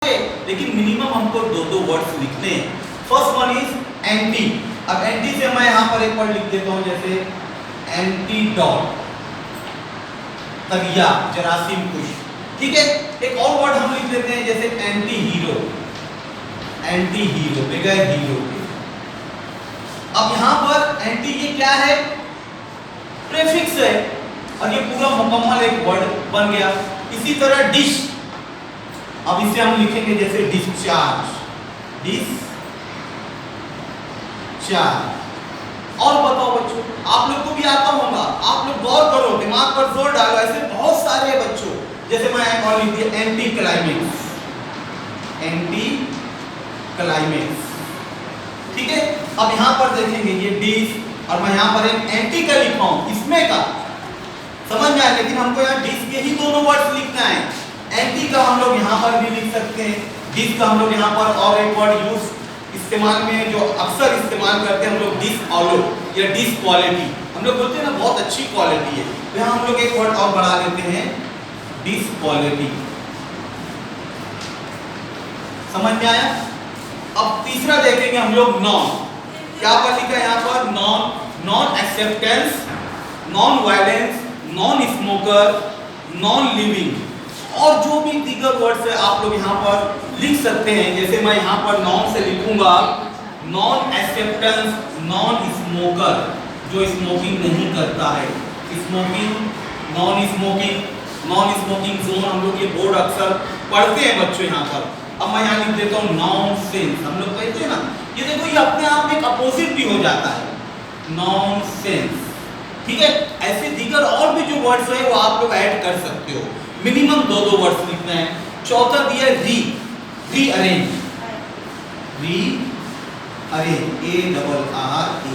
लेकिन मिनिमम हमको दो वर्ड्स लिखने हैं। First one is anti. अब एंटी से मैं यहाँ पर एक वर्ड लिख देता हूँ, जैसे एंटीडोट, तगिया, जरासीम कुश। ठीक है, एक और वर्ड हम लिख देते हैं जैसे एंटी हीरो, एंटी हीरो, बगैर हीरो के। अब यहाँ पर एंटी ये क्या है? प्रेफिक्स है, और ये पूरा मुकम्मल एक वर्ड बन गया। इसी तरह डिश, अब इसे हम लिखेंगे जैसे डिस्चार्ज, डिस्चार्ज। और बताओ बच्चों, आप लोग को भी आता होगा, आप लोग गौर करो, दिमाग पर जोर डालो। ऐसे बहुत सारे बच्चों, जैसे मैं एक और लिख दिया एंटी क्लाइमेक्स, एंटी क्लाइमेक्स। ठीक है, अब यहाँ पर देखेंगे ये डिस, और मैं यहाँ पर एक एंटी का लिखा हूँ, इसमें का समझ में आया, लेकिन हमको यहाँ डिस के ही दोनों वर्ड्स लिखना है। एंटी का हम लोग यहाँ पर भी लिख सकते हैं, डिस का हम लोग यहाँ पर और एक वर्ड यूज इस्तेमाल में जो अक्सर इस्तेमाल करते हैं हम लोग, डिसऑलो या डिस क्वालिटी। हम लोग बोलते हैं ना बहुत अच्छी क्वालिटी है, तो यहाँ हम लोग एक वर्ड और बढ़ा लेते हैं, डिस क्वालिटी। समझ में आया? अब तीसरा देखेंगे हम लोग नॉन। क्या पर लिखा है यहाँ पर? Non, non acceptance, non violence, non smoker, non living, और जो भी दीगर वर्ड्स है आप लोग यहाँ पर लिख सकते हैं। जैसे मैं यहाँ पर नॉन से लिखूंगा नॉन एक्सेप्टेंस, नॉन स्मोकर, जो स्मोकिंग नहीं करता है, smoking, non smoking, non smoking zone. हम लोग ये बोर्ड अक्सर पढ़ते हैं बच्चों यहाँ पर। अब मैं यहाँ लिख देता हूँ नॉनसेंस। हम लोग कहते हैं ना, ये देखो ये अपने आप में एक अपोजिट भी हो जाता है, नॉनसेंस। ठीक है, ऐसे दीगर और भी जो वर्ड्स है वो आप लोग ऐड कर सकते हो। मिनिमम दो वर्ड्स लिखना है। चौथा दिया री, रीअरेंज, रीअरेंज, ARRANGE,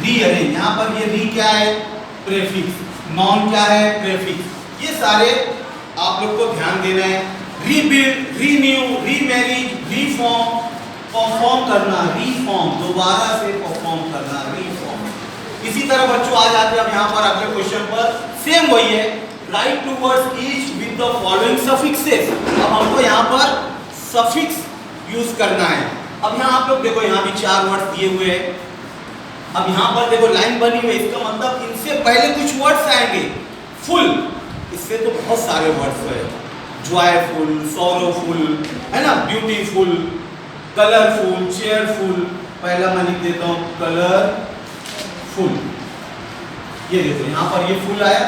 रीअरेंज। यहाँ पर ये री क्या है? प्रेफिक्स। नॉन क्या है? प्रेफिक्स। ये सारे आप लोग को ध्यान देना है। Rebuild, renew, remarriage, reform, perform करना, रीफॉर्म, दोबारा से परफॉर्म करना, रीफॉर्म। इसी तरह बच्चों आ जाते हैं अब यहाँ पर अगले क्वेश्चन पर, सेम वही है, write two words each with the following suffixes. अब हमको यहाँ पर सफिक्स यूज करना है। अब यहाँ आप लोग देखो, यहाँ भी 4 वर्ड्स दिए हुए हैं। अब यहाँ पर देखो लाइन बनी हुई है, इसका मतलब इनसे पहले कुछ वर्ड्स आएंगे। फुल, इससे तो बहुत सारे वर्ड्स है, जॉयफुल, सॉरोफुल, है ना, ब्यूटीफुल, कलरफुल, चेयरफुल। पहला मैं लिख देता हूँ कलरफुल। ये देखो यहाँ पर ये फुल आया,